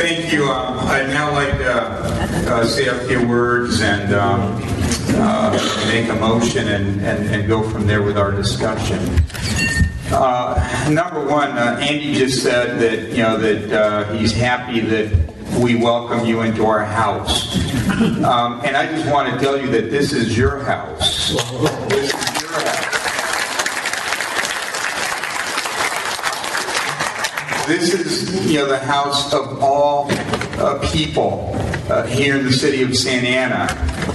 Thank you. I'd now like to say a few words and make a motion and go from there with our discussion. Number one, Andy just said that that he's happy that we welcome you into our house, and I just want to tell you that this is your house. This is your house. This is, the house of all people here in the city of Santa Ana.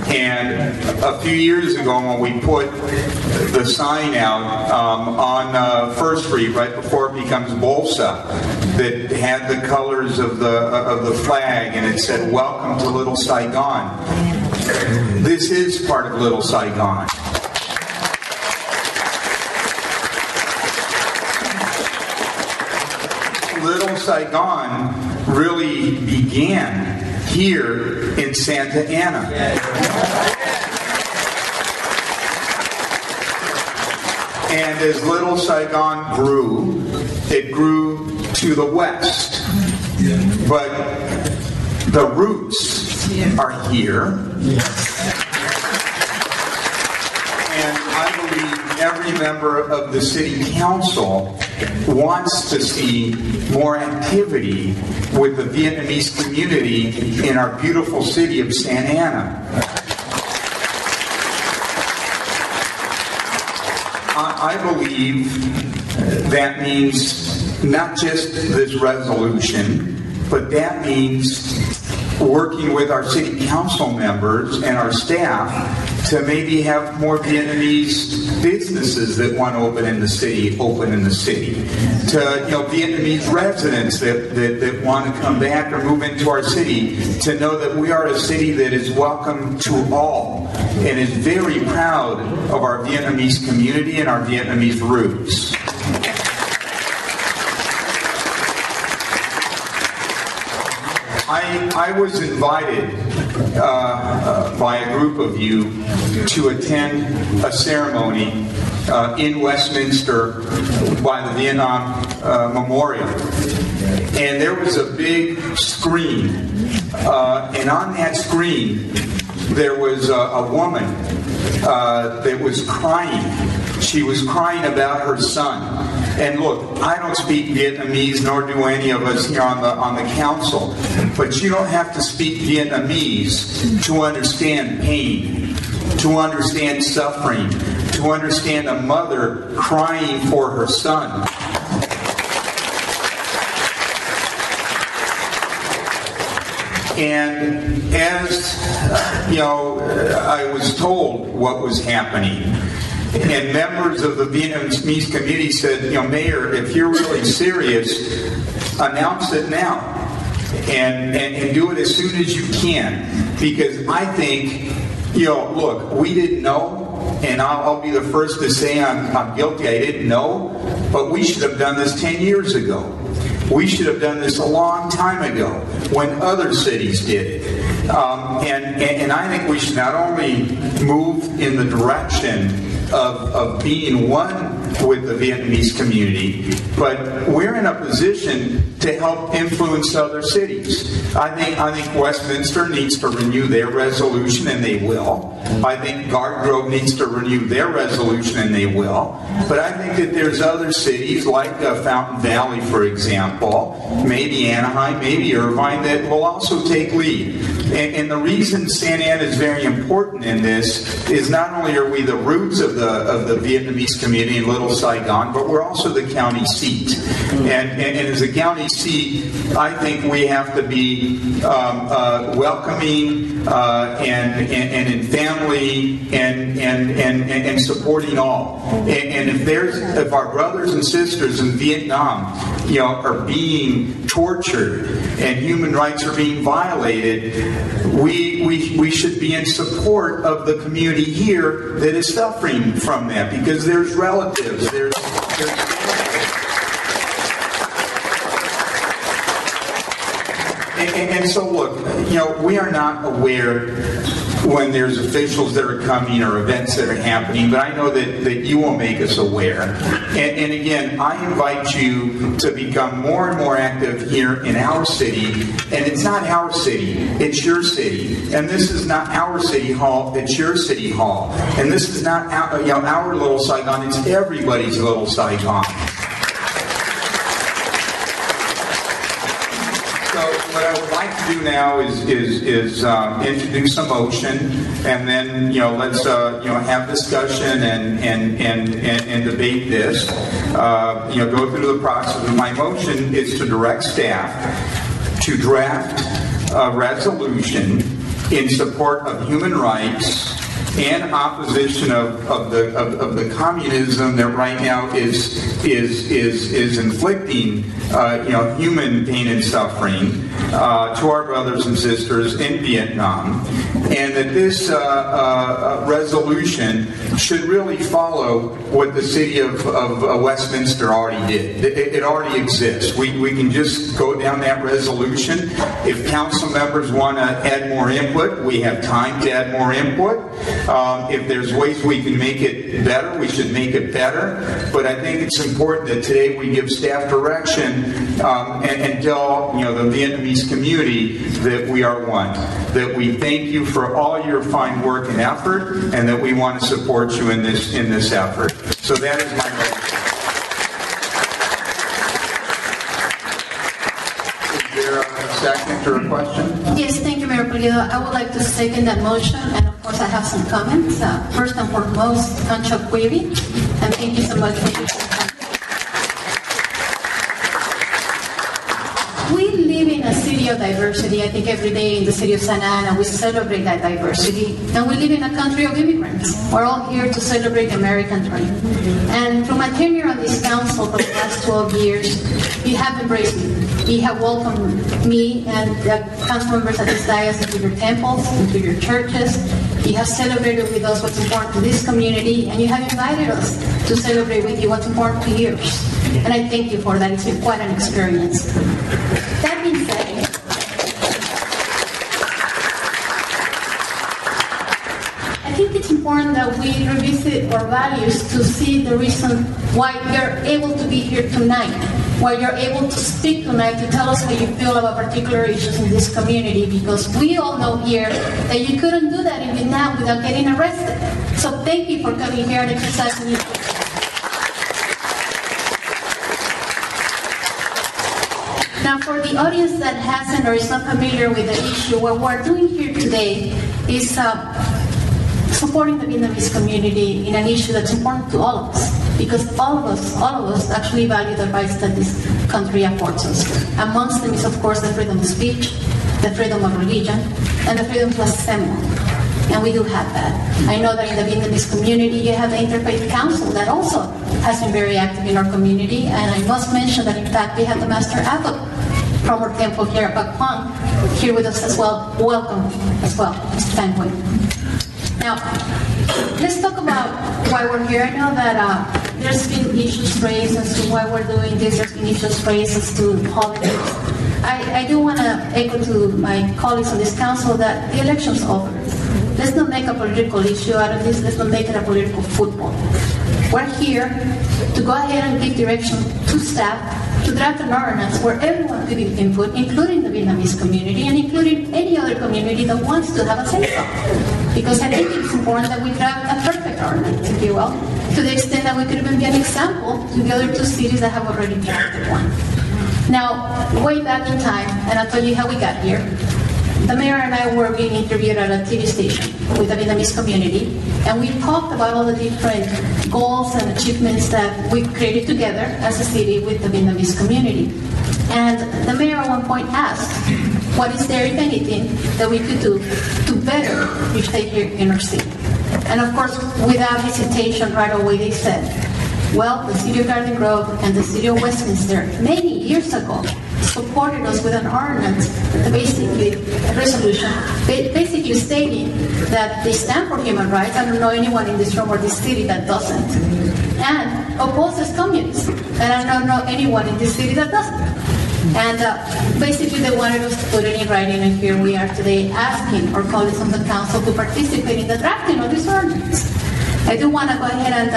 And a few years ago, when we put the sign out on First Street, right before it becomes Bolsa, that had the colors of the flag, and it said, "Welcome to Little Saigon." This is part of Little Saigon. Little Saigon really began here in Santa Ana. And as Little Saigon grew, it grew to the west. But the roots are here. And I believe every member of the city council wants to see more activity with the Vietnamese community in our beautiful city of Santa Ana. I believe that means not just this resolution, but that means working with our city council members and our staff to maybe have more Vietnamese businesses that want to open in the city, to Vietnamese residents that want to come back or move into our city, to know that we are a city that is welcome to all and is very proud of our Vietnamese community and our Vietnamese roots. I was invited by a group of you to attend a ceremony in Westminster by the Vietnam Memorial. And there was a big screen. And on that screen, there was a woman that was crying. She was crying about her son. And look, I don't speak Vietnamese, nor do any of us here on the council. But you don't have to speak Vietnamese to understand pain, to understand suffering, to understand a mother crying for her son. And as I was told what was happening, and members of the Vietnamese community said, Mayor, if you're really serious, announce it now. And do it as soon as you can. Because I think, look, we didn't know, and I'll be the first to say I'm guilty, I didn't know, but we should have done this 10 years ago. We should have done this a long time ago when other cities did it. And I think we should not only move in the direction of being one with the Vietnamese community, but we're in a position to help influence other cities. I think Westminster needs to renew their resolution, and they will. I think Garden Grove needs to renew their resolution, and they will. But I think that there's other cities like Fountain Valley, for example, maybe Anaheim, maybe Irvine, that will also take lead. And the reason Santa Ana is very important in this is not only are we the roots of the Vietnamese community in Little Saigon, but we're also the county seat. And as a county seat, I think we have to be welcoming and in family and supporting all. And if our brothers and sisters in Vietnam, are being tortured and human rights are being violated, we should be in support of the community here that is suffering from that, because there's relatives, there's And so look, we are not aware when there's officials that are coming or events that are happening, but I know that you will make us aware. And again, I invite you to become more and more active here in our city. And it's not our city, it's your city. And this is not our city hall, it's your city hall. And this is not our little Saigon, it's everybody's little Saigon. What I would like to do now is introduce a motion, and then let's have discussion and debate this. Go through the process. My motion is to direct staff to draft a resolution in support of human rights and opposition of the communism that right now is inflicting human pain and suffering to our brothers and sisters in Vietnam, and that this resolution should really follow what the city of Westminster already did. It already exists. We can just go down that resolution. If council members want to add more input, we have time to add more input. If there's ways we can make it better, we should make it better. But I think it's important that today we give staff direction and tell the Vietnamese community that we are one. That we thank you for all your fine work and effort, and that we want to support you in this effort. So that is my motion. Is there a second or a question? Yes, thank you, Mayor Pulido. I would like to second that motion, and of course I have some comments. First and foremost, Concho Query, and thank you so much for your time. We live in a city of diversity. I think every day in the city of Santa Ana we celebrate that diversity. And we live in a country of immigrants. We're all here to celebrate the American dream. And through my tenure on this council for the last 12 years, you have embraced me. You have welcomed me and the council members at this dais into your temples, into your churches. You have celebrated with us what's important to this community, and you have invited us to celebrate with you what's important to yours. And I thank you for that. It's been quite an experience. That being said, I think it's important that we revisit our values to see the reason why you're able to be here tonight, why you're able to speak tonight to tell us how you feel about particular issues in this community, because we all know here that you couldn't do that in Vietnam without getting arrested. So thank you for coming here and exercising your freedom. Now, for the audience that hasn't or is not familiar with the issue, what we're doing here today is supporting the Vietnamese community in an issue that's important to all of us, because all of us actually value the rights that this country affords us. Amongst them is, of course, the freedom of speech, the freedom of religion, and the freedom to assemble. And we do have that. I know that in the Vietnamese community, you have the Interfaith Council that also has been very active in our community, and I must mention that, in fact, we have the Master Abbot from our temple here at Bac Quang here with us as well. Welcome as well, Mr. Van Huy. Now, let's talk about why we're here. I know that there's been issues raised as to why we're doing this. There's been issues raised as to politics. I do want to echo to my colleagues on this council that the election's over. Let's not make a political issue out of this. Let's not make it a political football. We're here to go ahead and give direction to staff to draft an ordinance where everyone could give input, including the Vietnamese community and including any other community that wants to have a say-so. Because I think it's important that we draft a perfect ordinance, if you will, to the extent that we could even be an example to the other two cities that have already drafted one. Now, way back in time, and I'll tell you how we got here, the mayor and I were being interviewed at a TV station with the Vietnamese community, and we talked about all the different goals and achievements that we created together as a city with the Vietnamese community. And the mayor at one point asked, what is there, if anything, that we could do to better reach here in our city? And of course, without hesitation, right away they said, well, the city of Garden Grove and the city of Westminster, many years ago, supported us with an ordinance, basically a resolution, basically stating that they stand for human rights. I don't know anyone in this room or this city that doesn't. And opposes communists. And I don't know anyone in this city that doesn't. And basically they wanted us to put it in writing, and here we are today asking our colleagues on the council to participate in the drafting of this ordinance. I do want to go ahead and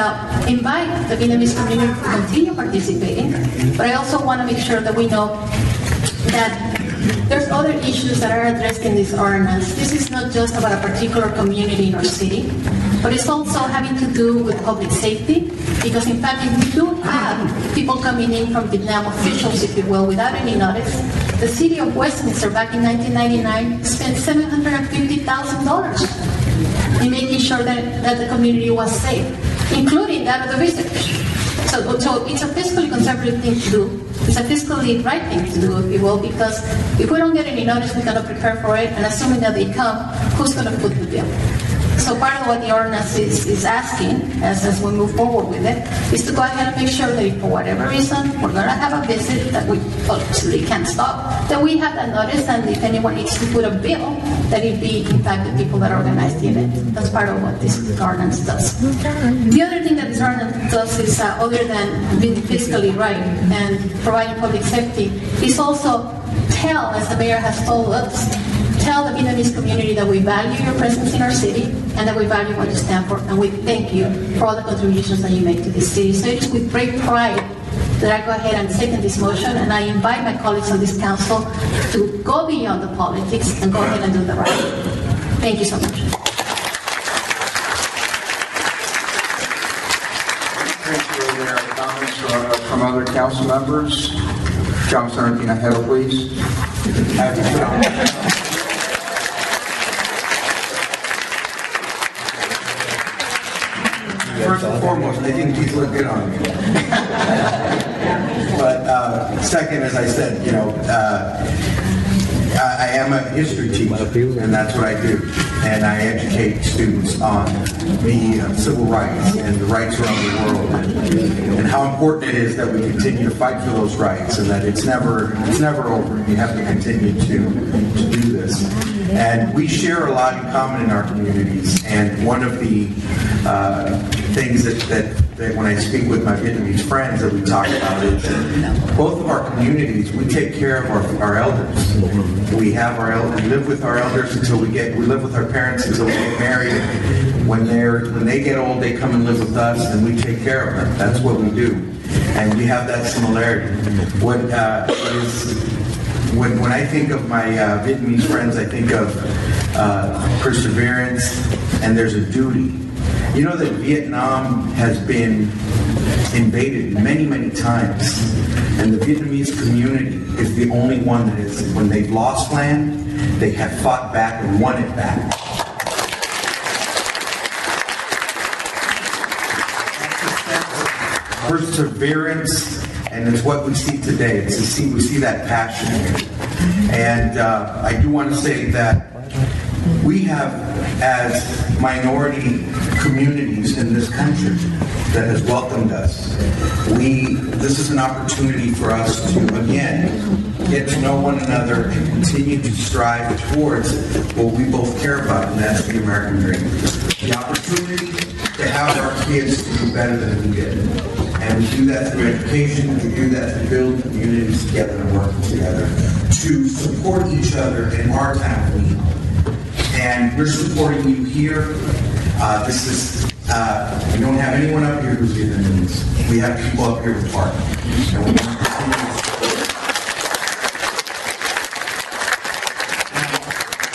invite the Vietnamese community to continue participating, but I also want to make sure that we know that there's other issues that are addressed in this ordinance. This is not just about a particular community in our city, but it's also having to do with public safety, because in fact, if we do have people coming in from Vietnam, officials, if you will, without any notice, the city of Westminster back in 1999 spent $750,000 in making sure that the community was safe, including that of the visitors. So it's a fiscally conservative thing to do. It's a fiscally right thing to do, if you will, because if we don't get any notice, we cannot prepare for it, and assuming that they come, who's going to foot the bill? So part of what the ordinance is asking, as we move forward with it, is to go ahead and make sure that if for whatever reason we're going to have a visit that we absolutely can't stop, that we have that notice, and if anyone needs to put a bill, that it be in fact the people that organize the event. That's part of what this ordinance does. The other thing that this ordinance does is, other than being fiscally right and providing public safety, is also tell, as the mayor has told us, tell the Vietnamese community that we value your presence in our city and that we value what you stand for, and we thank you for all the contributions that you make to this city. So it is with great pride that I go ahead and second this motion, and I invite my colleagues on this council to go beyond the politics and go ahead and do the right thing. Thank you so much. Thank you. Are there comments from other council members? John Sarmiento, Heather, please. First and foremost, I think these look good on me. But second, as I said, I am a history teacher, and that's what I do. And I educate students on the civil rights and the rights around the world, and how important it is that we continue to fight for those rights, and that it's never over. You have to continue to do this. And we share a lot in common in our communities. And one of the things that when I speak with my Vietnamese friends that we talk about is both of our communities, we take care of our elders. We have our elders, we live with our elders until we live with our parents until we get married. When they get old, they come and live with us, and we take care of them. That's what we do. And we have that similarity. When I think of my Vietnamese friends, I think of perseverance, and there's a duty. You know that Vietnam has been invaded many, many times, and the Vietnamese community is the only one that is, when they've lost land, they have fought back and won it back. Perseverance, and it's what we see today. We see that passion here. And I do want to say that we have, as minority communities in this country that has welcomed us, this is an opportunity for us to, again, get to know one another and continue to strive towards what we both care about, and that's the American dream. The opportunity to have our kids to do better than we did. And we do that through education, we do that to build communities together and work together, to support each other in our time of need. And we're supporting you here. We don't have anyone up here who's Vietnamese. We have people up here with heart. And we want to continue to support.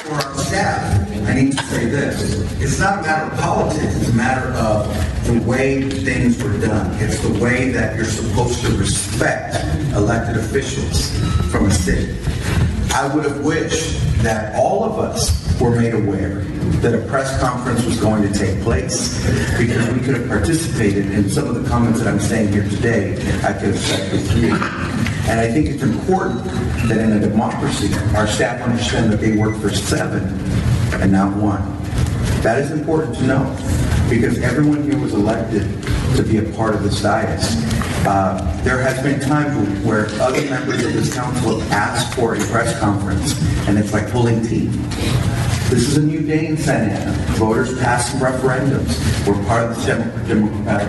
For our staff, I need to say this. It's not a matter of politics, it's a matter of the way things were done. It's the way that you're supposed to respect elected officials from a city. I would have wished that all of us were made aware that a press conference was going to take place, because we could have participated in some of the comments that I'm saying here today. I could have said with you. And I think it's important that in a democracy, our staff understand that they work for 7 and not 1. That is important to know, because everyone here was elected to be a part of this dais. There has been times where other members of this council have asked for a press conference, and it's like pulling teeth. This is a new day in Santa Ana. Voters pass some referendums. We're part of the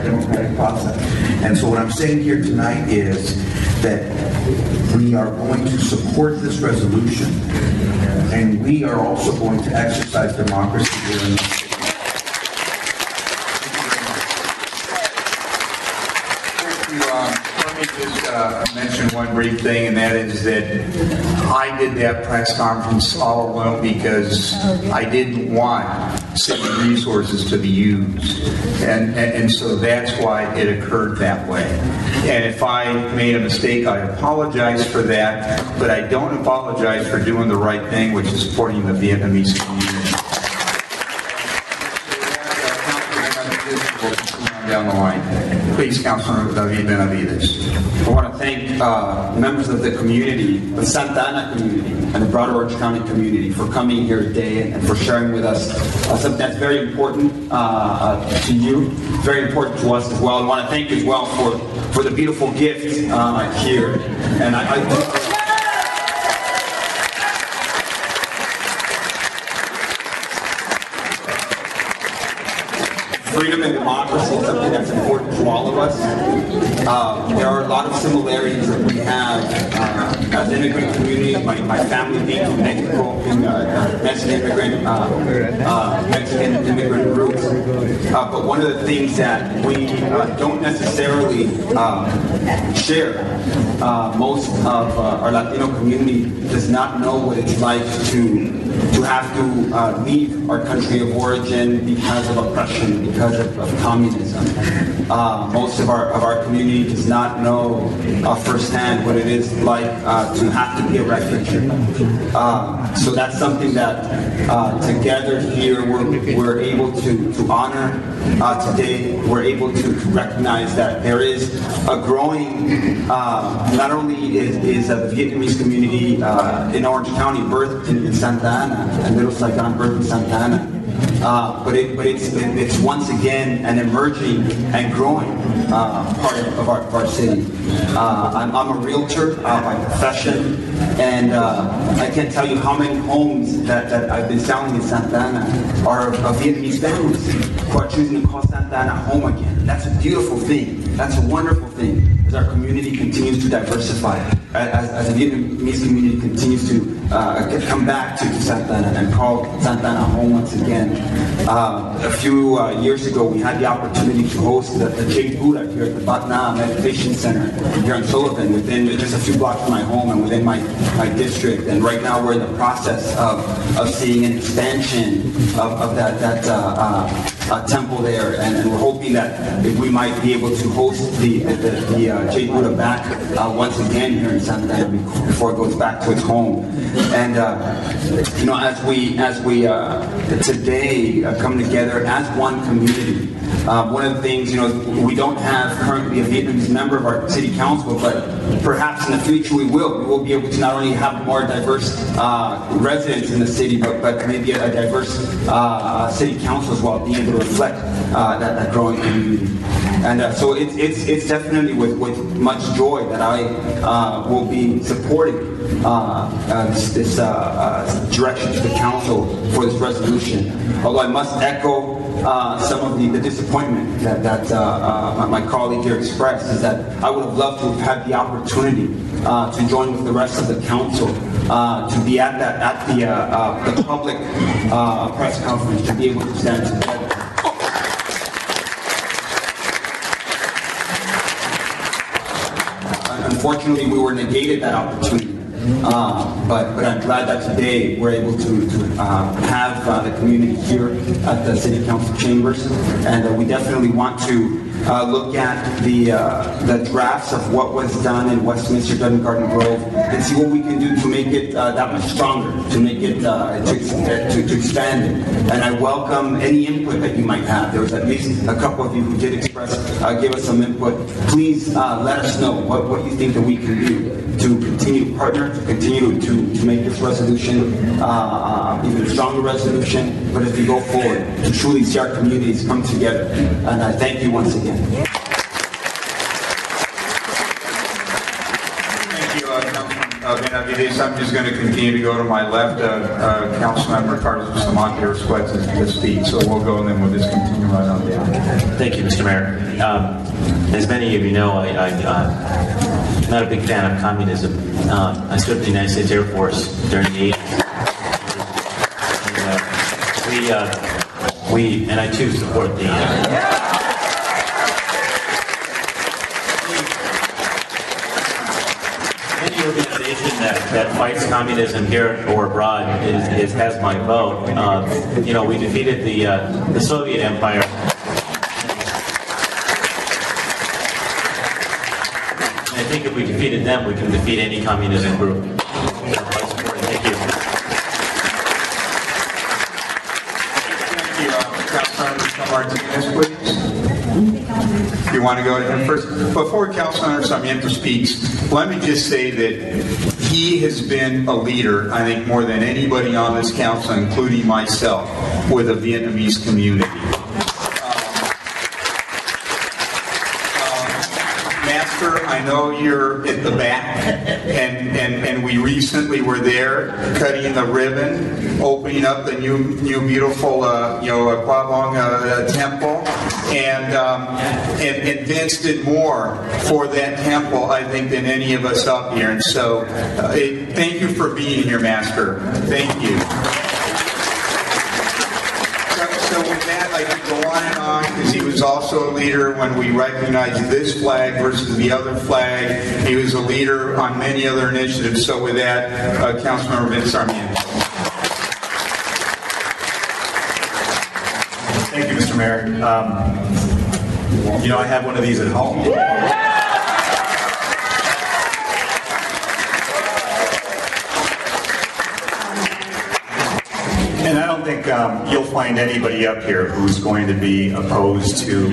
democratic process. And so what I'm saying here tonight is that we are going to support this resolution, and we are also going to exercise democracy here in the state. Let me just mention one brief thing, and that is that I did that press conference all alone because I didn't want city resources to be used, and so that's why it occurred that way. And if I made a mistake, I apologize for that, but I don't apologize for doing the right thing, which is supporting the Vietnamese community. Down the line. Please, Councilor Benavides. I want to thank members of the community, the Santa Ana community, and the broader Orange County community for coming here today and for sharing with us something that's very important to you, very important to us as well. I want to thank you as well for the beautiful gift here. And freedom and democracy is something that's important to all of us. There are a lot of similarities that we have as an immigrant community. My family being from Mexico, being Mexican immigrant roots. But one of the things that we don't necessarily share, most of our Latino community does not know what it's like to have to leave our country of origin because of oppression, because of communism. Most of our community does not know firsthand what it is like to have to be a refugee. So that's something that together here we're able to honor today. We're able to recognize that there is a growing, not only is the Vietnamese community in Orange County birthed in Santa Ana, and Little Saigon birthed in Santa Ana, but it's once again an emerging and growing part of our city. I'm a realtor by profession, and I can't tell you how many homes that I've been selling in Santa Ana are of Vietnamese families who are choosing to call Santa Ana home again. That's a beautiful thing. That's a wonderful thing as our community continues to diversify, as the Vietnamese community continues to come back to Santa Ana and call Santa Ana home once again. A few years ago, we had the opportunity to host the Jade Buddha here at the Batna Meditation Center here in Sullivan, within just a few blocks from my home and within my district. And right now, we're in the process of seeing an expansion of that temple there, and we're hoping that we might be able to host the Jade Buddha back once again here in Santa Ana before it goes back to its home. And you know, as we today come together as one community, one of the things, you know, we don't have currently a Vietnamese member of our city council, but perhaps in the future we will. We will be able to not only have more diverse residents in the city, but maybe a diverse city council as well, being able to reflect that growing community. And so it's definitely with much joy that I will be supporting this direction to the council for this resolution. Although I must echo some of the disappointment that my colleague here expressed, is that I would have loved to have had the opportunity to join with the rest of the council to be at the public press conference, to be able to stand together. Unfortunately, we were negated that opportunity. But I'm glad that today we're able to have the community here at the City Council chambers, and we definitely want to look at the drafts of what was done in Westminster, Dutton Garden Grove, and see what we can do to make it that much stronger, to make it to expand it. And I welcome any input that you might have. There was at least a couple of you who did express, give us some input. Please let us know what you think that we can do to continue to partner, to continue to make this resolution even a stronger resolution, but as we go forward, to truly see our communities come together. And I thank you once again. Benavides. I'm just going to continue to go to my left. Councilmember Carlos Bustamante requests to speak, so we'll go and then we'll just continue right on down. Thank you, Mr. Mayor. As many of you know, I'm not a big fan of communism. I served in the United States Air Force during the 80s. And I too support the any organization that fights communism here or abroad has my vote. You know, we defeated the Soviet Empire. And I think if we defeated them, we can defeat any communism group. Thank you. Councilmember Martinez, please. You want to go ahead first? Before Councilmember Sarmiento speaks, let me just say that he has been a leader, I think more than anybody on this council, including myself, with the Vietnamese community. Master, I know you're at the back, and we recently were there cutting the ribbon, opening up the new beautiful Qua Bong temple, and Vince did more for that temple, I think, than any of us up here. And so, thank you for being here, Master. Thank you. So with that, I could go on and on, because he was also a leader when we recognized this flag versus the other flag. He was a leader on many other initiatives. So with that, Councilmember Vince Sarmiento. Thank you, Mr. Mayor. You know, I have one of these at home. And I don't think you'll find anybody up here who's going to be opposed to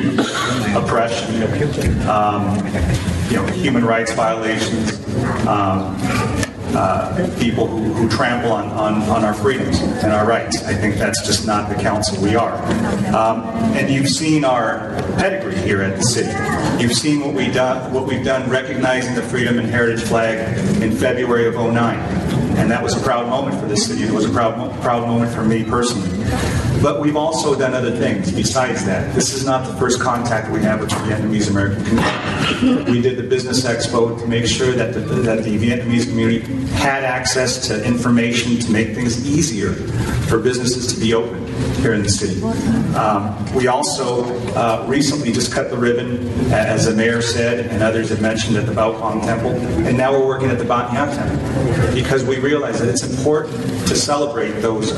oppression, human rights violations, people who trample on our freedoms and our rights. I think that's just not the council we are. And you've seen our pedigree here at the city. You've seen what we've done recognizing the Freedom and Heritage flag in February of '09. And that was a proud moment for this city. It was a proud moment for me personally. But we've also done other things besides that. This is not the first contact we have with the Vietnamese American community. We did the Business Expo to make sure that the Vietnamese community had access to information to make things easier for businesses to be open here in the city. We also recently just cut the ribbon, as the mayor said, and others have mentioned, at the Bao Quang Temple, and now we're working at the Ban Nha Temple, because we realize that it's important to celebrate those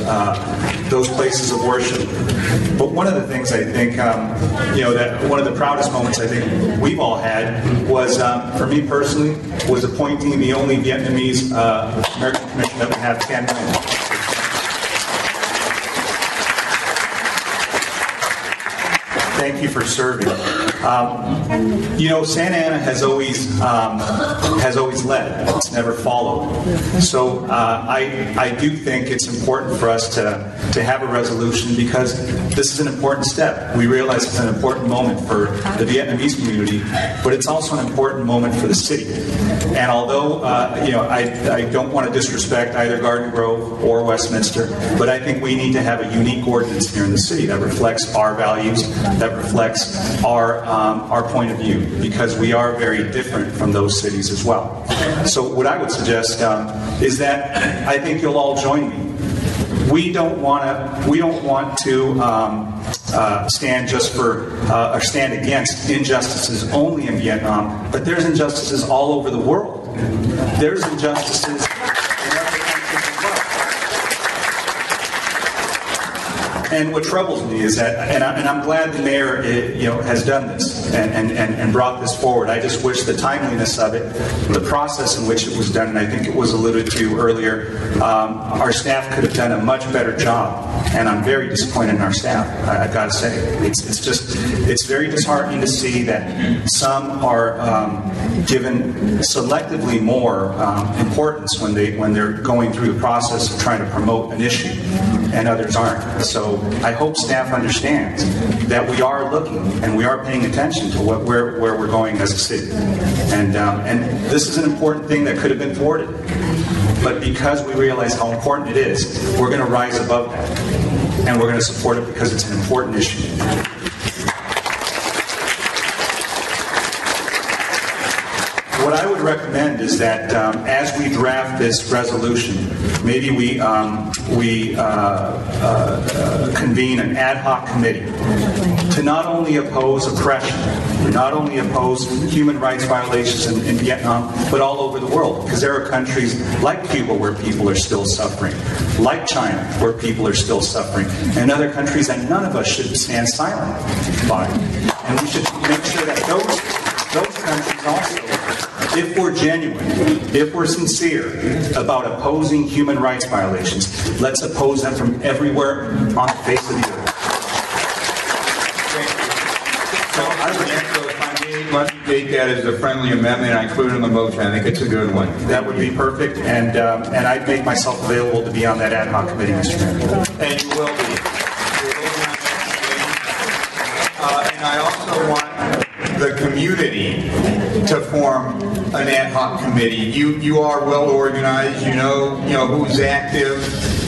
places of worship. But one of the things I think, that one of the proudest moments I think we've all had was, for me personally, was appointing the only Vietnamese American commission that would have 10 women. Thank you for serving. Santa Ana has always led. It's never followed. So I do think it's important for us to have a resolution, because this is an important step. We realize it's an important moment for the Vietnamese community, but it's also an important moment for the city. And although I don't want to disrespect either Garden Grove or Westminster, but I think we need to have a unique ordinance here in the city that reflects our values, that reflects our point of view, because we are very different from those cities as well. So what I would suggest is that I think you'll all join me. We don't want to stand just for or stand against injustices only in Vietnam, but there's injustices all over the world. There's injustices in other countries as well. And what troubles me is that, and I'm glad the mayor has done this and brought this forward. I just wish the timeliness of it, the process in which it was done, and I think it was alluded to earlier, our staff could have done a much better job. And I'm very disappointed in our staff, I've got to say. It's very disheartening to see that some are given selectively more importance when they're going through the process of trying to promote an issue, and others aren't. So I hope staff understands that we are looking and we are paying attention to where we're going as a city. And this is an important thing that could have been thwarted. But because we realize how important it is, we're going to rise above that. And we're going to support it because it's an important issue. What I would recommend is that as we draft this resolution, maybe we convene an ad hoc committee to not only oppose oppression, not only oppose human rights violations in Vietnam, but all over the world. Because there are countries like Cuba where people are still suffering, like China where people are still suffering, and other countries that none of us should stand silent by. And we should make sure that those countries also, if we're genuine, if we're sincere about opposing human rights violations, let's oppose them from everywhere on the face of the earth. So I would echo, if I may, let me take that as a friendly amendment. I include it in the motion. I think it's a good one. That would be perfect, and I'd make myself available to be on that ad hoc committee, Mr. Mayor. And you will be. And I also want the community to form an ad hoc committee. You are well organized. You know who's active.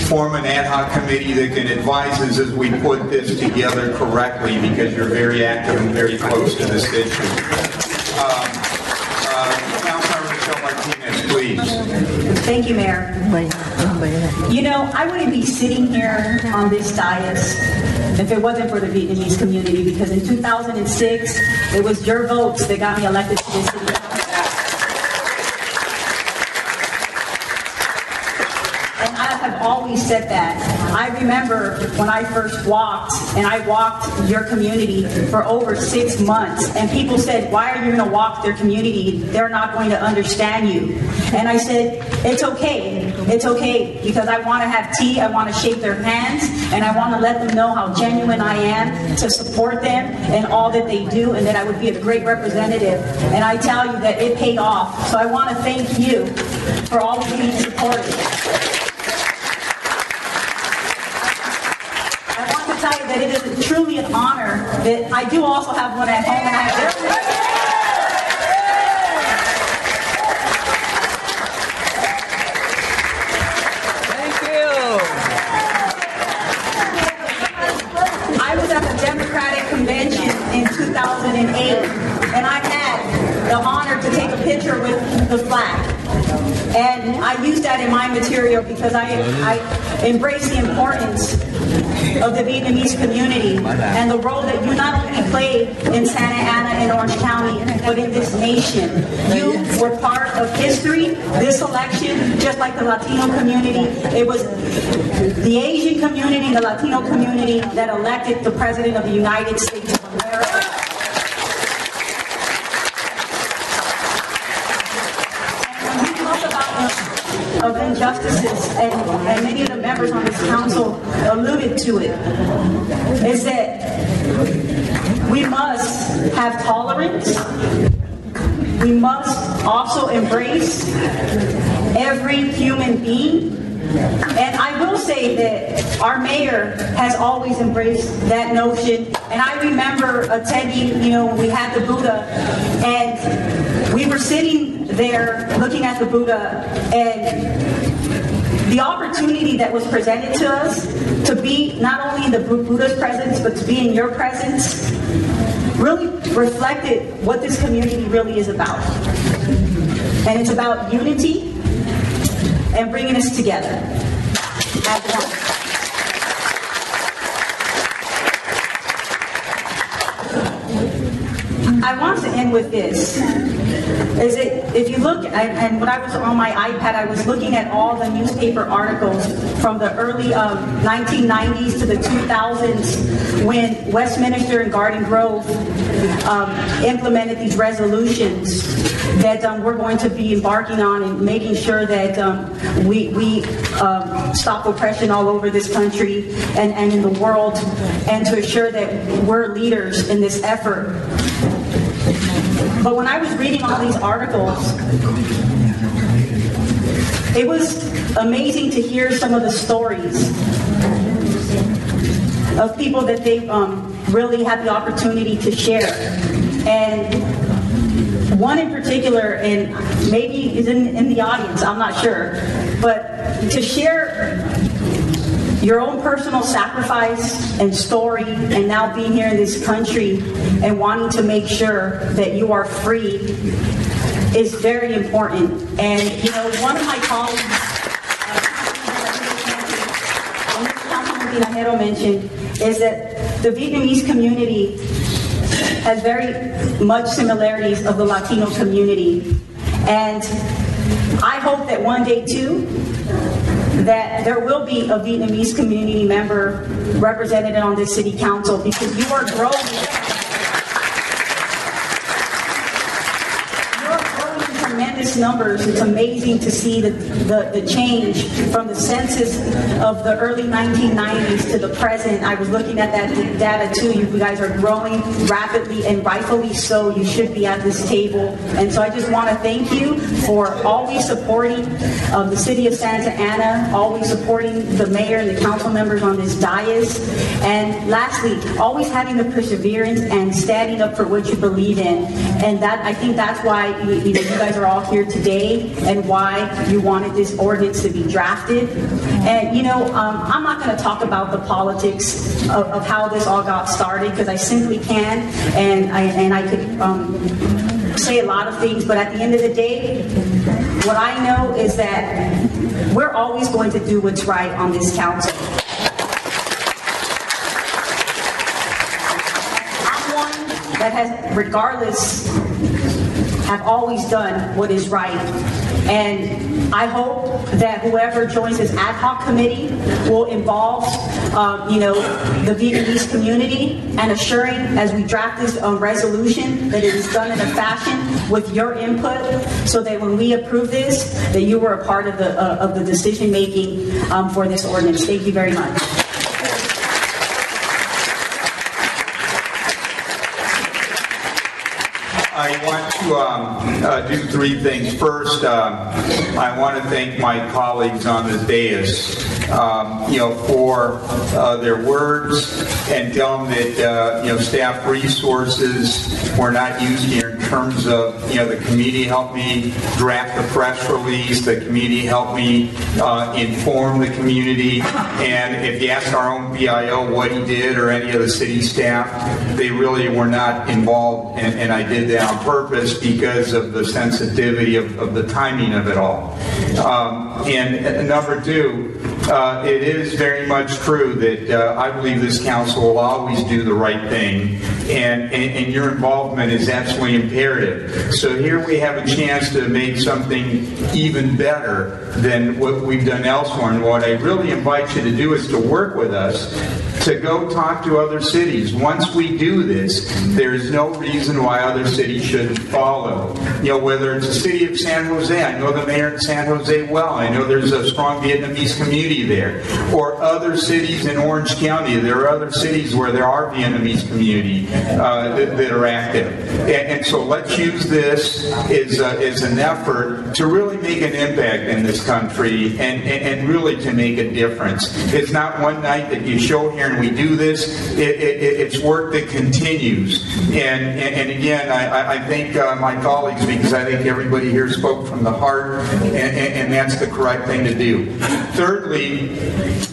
Form an ad hoc committee that can advise us as we put this together correctly, because you're very active and very close to this issue. Councilmember Michele Martinez, please. Thank you, Mayor. You know, I wouldn't be sitting here on this dais if it wasn't for the Vietnamese community, because in 2006, it was your votes that got me elected to this city council. And I have always said that. I remember when I first walked, and I walked your community for over 6 months, and people said, why are you going to walk their community? They're not going to understand you. And I said, it's okay, because I want to have tea, I want to shake their hands, and I want to let them know how genuine I am to support them and all that they do, and that I would be a great representative. And I tell you that it paid off. So I want to thank you for all of being supportive. Tell you that it is truly an honor that I do also have one at home, and I have I was at the Democratic Convention in 2008, and I had the honor to take a picture with the flag. And I used that in my material because I embrace the importance of the Vietnamese community and the role that you not only played in Santa Ana and Orange County, but in this nation. You were part of history. This election, just like the Latino community, it was the Asian community, the Latino community that elected the President of the United States of America. Of injustices, and many of the members on this council alluded to it, is that we must have tolerance. We must also embrace every human being. And I will say that our mayor has always embraced that notion. And I remember attending, when we had the Buddha, and we were sitting there looking at the Buddha, and the opportunity that was presented to us to be not only in the Buddha's presence, but to be in your presence, really reflected what this community really is about. And it's about unity and bringing us together as one. I want to end with this. If you look, and when I was on my iPad, I was looking at all the newspaper articles from the early 1990s to the 2000s, when Westminster and Garden Grove implemented these resolutions that we're going to be embarking on and making sure that we stop oppression all over this country and in the world, and to assure that we're leaders in this effort. But when I was reading all these articles, it was amazing to hear some of the stories of people that they really had the opportunity to share. And one in particular, and maybe is in the audience, I'm not sure, but to share your own personal sacrifice and story, and now being here in this country and wanting to make sure that you are free is very important. And you know, one of my colleagues, Councilman Tinajero mentioned, is that the Vietnamese community has very much similarities of the Latino community. And I hope that one day too, that there will be a Vietnamese community member represented on this city council, because you are growing. Tremendous numbers. It's amazing to see the change from the census of the early 1990s to the present. I was looking at that data too. You guys are growing rapidly, and rightfully so. You should be at this table. And so I just want to thank you for always supporting the city of Santa Ana, always supporting the mayor and the council members on this dais. And lastly, always having the perseverance and standing up for what you believe in. And that, I think that's why you guys are all here today, and why you wanted this ordinance to be drafted. And I'm not going to talk about the politics of how this all got started, because I simply can, and I could say a lot of things, but at the end of the day, what I know is that we're always going to do what's right on this council. I'm one that has, regardless, have always done what is right. And I hope that whoever joins this ad hoc committee will involve, the Vietnamese community, and assuring, as we draft this resolution, that it is done in a fashion with your input, so that when we approve this, that you were a part of the decision making for this ordinance. Thank you very much. I want to do three things. First, I want to thank my colleagues on the dais, for their words, and tell them that staff resources were not used here in terms of the committee helped me draft the press release. The committee helped me inform the community, and if you ask our own BIO what he did, or any of the city staff, they really were not involved, and I did that on purpose because of the sensitivity of the timing of it all. And number two, it is very much true that I believe this council will always do the right thing, and your involvement is absolutely imperative. So here we have a chance to make something even better than what we've done elsewhere, and what I really invite you to do is to work with us to go talk to other cities. Once we do this, there is no reason why other cities shouldn't follow. Whether it's the city of San Jose, I know the mayor in San Jose well, I know there's a strong Vietnamese community there, or other cities in Orange County. There are other cities where there are Vietnamese community that are active. And so let's use this as an effort to really make an impact in this country, and really to make a difference. It's not one night that you show here and we do this. It's work that continues. And again, I thank my colleagues, because I think everybody here spoke from the heart, and that's the correct thing to do. Thirdly,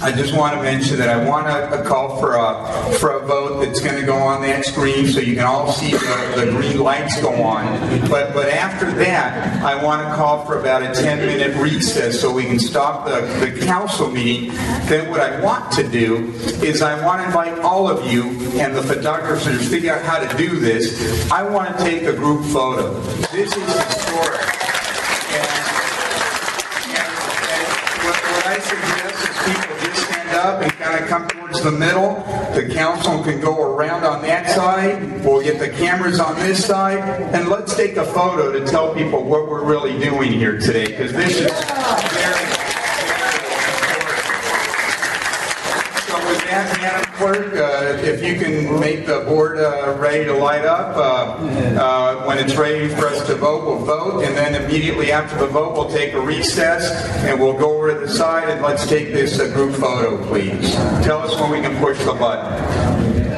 I just want to mention that I want to call for a vote that's going to go on that screen, so you can all see the green lights go on. But after that, I want to call for about a 10-minute recess so we can stop the council meeting. Then what I want to do is I want to invite all of you and the photographers to figure out how to do this. I want to take a group photo. This is historic. What I suggest is people just stand up and kind of come towards the middle. The council can go around on that side. We'll get the cameras on this side. And let's take a photo to tell people what we're really doing here today, because this is very, so with that, Madam Clerk, if you can make the board ready to light up. When it's ready for us to vote, we'll vote, and then immediately after the vote, we'll take a recess, and we'll go over to the side, and let's take this group photo, please. Tell us when we can push the button.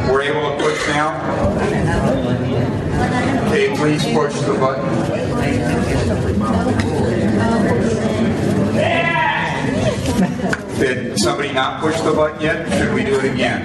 We're able to push now? Okay, please push the button. Did somebody not push the button yet? Should we do it again?